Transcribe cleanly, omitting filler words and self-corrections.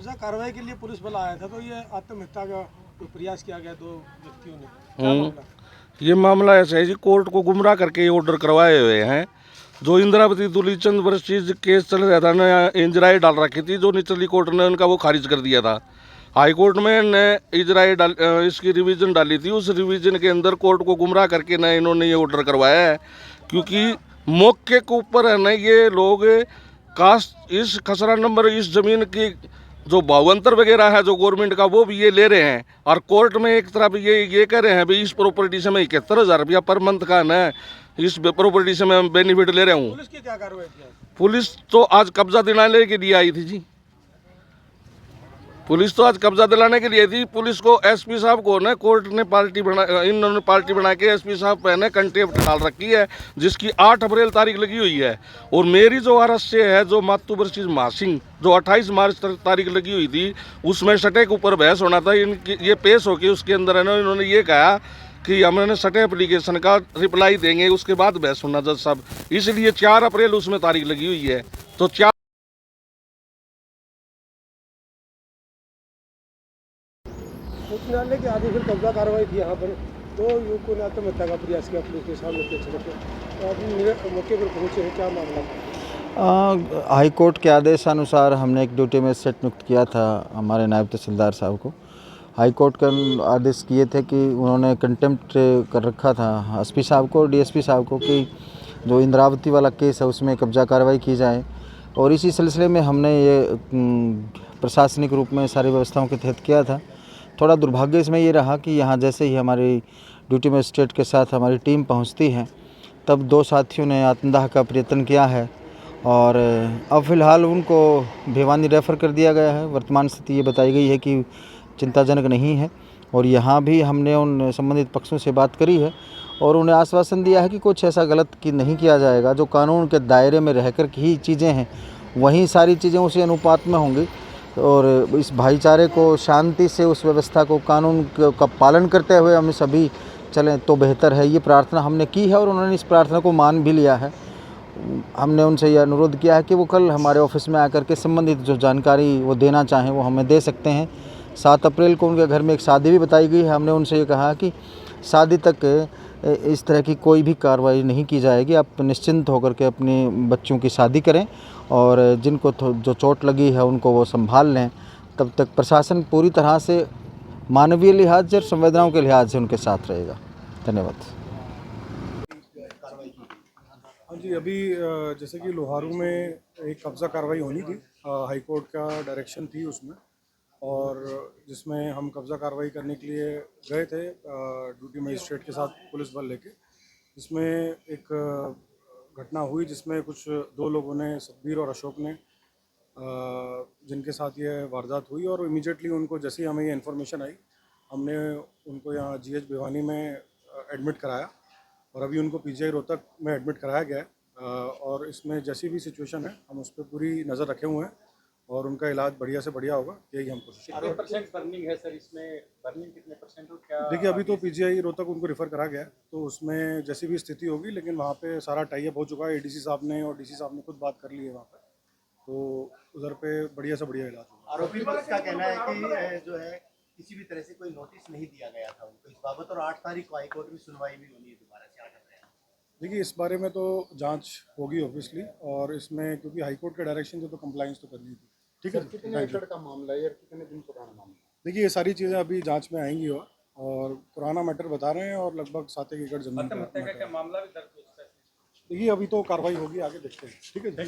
कब्जा कार्रवाई के लिए पुलिस बल आया था, तो ये आत्महत्या का प्रयास किया गया 2 व्यक्तियों ने, क्या मामला? ये मामला ऐसा है जी, कोर्ट को गुमराह करके ये ऑर्डर करवाए हुए हैं। जो इंद्रावती दुलीचंद वर्सेस केस चल रहा था ना, इंजराई डाल रखी थी, जो निचली कोर्ट ने उनका वो खारिज कर दिया था। हाई कोर्ट में ने इजराई इसकी रिवीजन डाली थी। उस रिवीजन के अंदर कोर्ट को गुमराह करके ना इन्होंने ये ऑर्डर करवाया है, क्योंकि मौके के ऊपर है ना ये लोग कास्ट इस खसरा नंबर इस जमीन की जो भावांतर वगैरह है जो गवर्नमेंट का, वो भी ये ले रहे हैं। और कोर्ट में एक तरफ ये कह रहे हैं भाई इस प्रॉपर्टी से मैं 71,000 रुपया पर मंथ का ना इस प्रॉपर्टी से मैं बेनिफिट ले रहा हूँ। पुलिस की क्या कार्रवाई की? पुलिस तो आज कब्जा दिलाने के लिए आई थी जी। पुलिस तो आज कब्जा दिलाने के लिए थी। पुलिस को एसपी साहब को ना कोर्ट ने इन्होंने पार्टी बना के एसपी साहब पे ना कंटेम्प्ट डाल रखी है, जिसकी 8 अप्रैल तारीख लगी हुई है। और मेरी जो आरएसए है, जो मातू वर्सेस महासिंह, जो 28 मार्च तारीख लगी हुई थी, उसमें सटे के ऊपर बहस होना था। इनकी ये पेश होके उसके अंदर है ना, इन्होंने ये कहा कि हमने सटे एप्लीकेशन का रिप्लाई देंगे, उसके बाद बहस होना जज साहब। इसलिए 4 अप्रैल उसमें तारीख लगी हुई है। तो 4 उच्च न्यायालय के आदेश पर कब्जा कार्रवाई थी यहाँ पर, 2 युवकों ने आत्महत्या का प्रयास किया पुलिस के सामने पेश करके, तो अभी मौके पर पहुँचे हैं, क्या मामला? हाई कोर्ट के आदेशानुसार हमने एक ड्यूटी मजिस्ट्रेट नियुक्त किया था हमारे नायब तहसीलदार साहब को। हाई कोर्ट का आदेश किए थे कि उन्होंने कंटेम्प्ट कर रखा था एसपी साहब को और डीएसपी साहब को कि जो इंद्रावती वाला केस है उसमें कब्जा कार्रवाई की जाए। और इसी सिलसिले में हमने ये प्रशासनिक रूप में सारी व्यवस्थाओं के तहत किया था। थोड़ा दुर्भाग्य इसमें ये रहा कि यहाँ जैसे ही हमारी ड्यूटी मजिस्ट्रेट के साथ हमारी टीम पहुँचती है, तब 2 साथियों ने आत्मदाह का प्रयत्न किया है और अब फ़िलहाल उनको भिवानी रेफ़र कर दिया गया है। वर्तमान स्थिति ये बताई गई है कि चिंताजनक नहीं है। और यहाँ भी हमने उन संबंधित पक्षों से बात करी है और उन्हें आश्वासन दिया है कि कुछ ऐसा गलत कि नहीं किया जाएगा। जो कानून के दायरे में रहकर की ही चीज़ें हैं, वहीं सारी चीज़ें उसी अनुपात में होंगी। और इस भाईचारे को शांति से, उस व्यवस्था को, कानून का पालन करते हुए हम सभी चलें तो बेहतर है। ये प्रार्थना हमने की है और उन्होंने इस प्रार्थना को मान भी लिया है। हमने उनसे यह अनुरोध किया है कि वो कल हमारे ऑफिस में आकर के संबंधित जो जानकारी वो देना चाहें वो हमें दे सकते हैं। 7 अप्रैल को उनके घर में एक शादी भी बताई गई है। हमने उनसे ये कहा कि शादी तक इस तरह की कोई भी कार्रवाई नहीं की जाएगी। आप निश्चिंत होकर के अपने बच्चों की शादी करें और जिनको जो चोट लगी है उनको वो संभाल लें। तब तक प्रशासन पूरी तरह से मानवीय लिहाज और संवेदनाओं के लिहाज से उनके साथ रहेगा। धन्यवाद। हाँ जी, अभी जैसे कि लोहारू में एक कब्जा कार्रवाई होनी थी, हाई कोर्ट का डायरेक्शन थी उसमें, और जिसमें हम कब्जा कार्रवाई करने के लिए गए थे ड्यूटी मजिस्ट्रेट के साथ पुलिस बल लेके। इसमें एक घटना हुई जिसमें कुछ 2 लोगों ने, सतबीर और अशोक ने, जिनके साथ ये वारदात हुई, और इमीडिएटली उनको जैसे ही हमें ये इन्फॉर्मेशन आई, हमने उनको यहाँ जीएच भिवानी में एडमिट कराया और अभी उनको पीजीआई रोहतक में एडमिट कराया गया है। और इसमें जैसी भी सिचुएशन है हम उस पर पूरी नज़र रखे हुए हैं और उनका इलाज बढ़िया से बढ़िया होगा, यही हम कोशिश करेंगे। कितने परसेंट बर्निंग है सर इसमें? बर्निंग कितने परसेंट और क्या? देखिए, अभी तो पीजीआई रोहतक उनको रेफ़र करा गया है, तो उसमें जैसी भी स्थिति होगी, लेकिन वहाँ पे सारा टाई अप हो चुका है। एडीसी साहब ने और डीसी साहब ने खुद बात कर ली है वहाँ पे, तो उधर पे बढ़िया से बढ़िया इलाज होगा। आरोपी पक्ष का कहना है कि जो है किसी भी तरह से कोई नोटिस नहीं दिया गया था उनको इस बाबत, और 8 तारीख को हाईकोर्ट में सुनवाई भी होनी है दोबारा से 8 अप्रैल। देखिए, इस बारे में तो जांच होगी ऑब्वियसली, और इसमें क्योंकि हाईकोर्ट का डायरेक्शन तो कंप्लाइंस तो करनी थी। ठीक है, कितने एकड़ का मामला है और कितने दिन पुराना मामला? देखिए, ये सारी चीज़ें अभी जांच में आएंगी और पुराना मैटर बता रहे हैं और लगभग 7 एकड़ जमीन का मामला भी दर्ज हो सकता है। देखिए, अभी तो कार्रवाई होगी, आगे देखते हैं। ठीक है।